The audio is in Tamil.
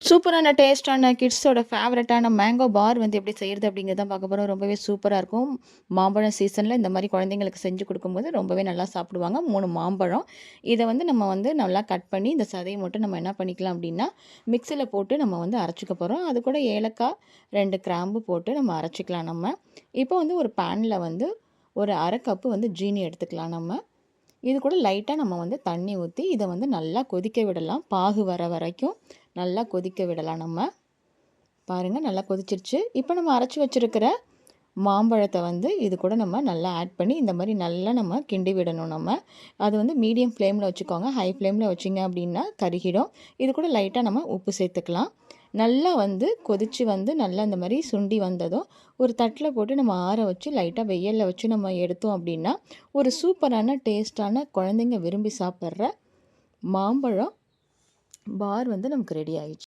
சூப்பரான டேஸ்ட்டான கிட்ஸோட ஃபேவரட்டான மேங்கோ பார் வந்து எப்படி செய்கிறது அப்படிங்கிறத தான் பார்க்க போகிறோம். ரொம்பவே சூப்பராக இருக்கும். மாம்பழம் சீசனில் இந்த மாதிரி குழந்தைங்களுக்கு செஞ்சு கொடுக்கும்போது ரொம்பவே நல்லா சாப்பிடுவாங்க. 3 மாம்பழம் இதை வந்து நம்ம வந்து நல்லா கட் பண்ணி இந்த சதையை மட்டும் நம்ம என்ன பண்ணிக்கலாம் அப்படின்னா மிக்சியில் போட்டு நம்ம வந்து அரைச்சிக்க போகிறோம். அது கூட ஏலக்காய் 2 கிராம்பு போட்டு நம்ம அரைச்சிக்கலாம். நம்ம இப்போ வந்து ஒரு பேனில் வந்து ஒரு அரை கப்பு வந்து ஜீனி எடுத்துக்கலாம். நம்ம இது கூட லைட்டாக நம்ம வந்து தண்ணி ஊற்றி இதை வந்து நல்லா கொதிக்க விடலாம். பாகு வர வரைக்கும் நல்லா கொதிக்க விடலாம். நம்ம பாருங்கள் நல்லா கொதிச்சிருச்சு. இப்போ நம்ம அரைச்சி வச்சுருக்கிற மாம்பழத்தை வந்து இது கூட நம்ம நல்லா ஆட் பண்ணி இந்த மாதிரி நல்லா நம்ம கிண்டி விடணும். நம்ம அது வந்து மீடியம் ஃப்ளேமில் வச்சுக்கோங்க. ஹை ஃப்ளேமில் வச்சிங்க அப்படின்னா கருகிடும். இது கூட லைட்டாக நம்ம உப்பு சேர்த்துக்கலாம். நல்லா வந்து கொதித்து வந்து நல்லா இந்த மாதிரி சுண்டி வந்ததும் ஒரு தட்டில் போட்டு நம்ம ஆற வச்சு லைட்டாக வெயிலில் வச்சு நம்ம எடுத்தோம் அப்படின்னா ஒரு சூப்பரான டேஸ்ட்டான குழந்தைங்க விரும்பி சாப்பிட்ற மாம்பழம் பார் வந்து நமக்கு ரெடி ஆயிடுச்சு.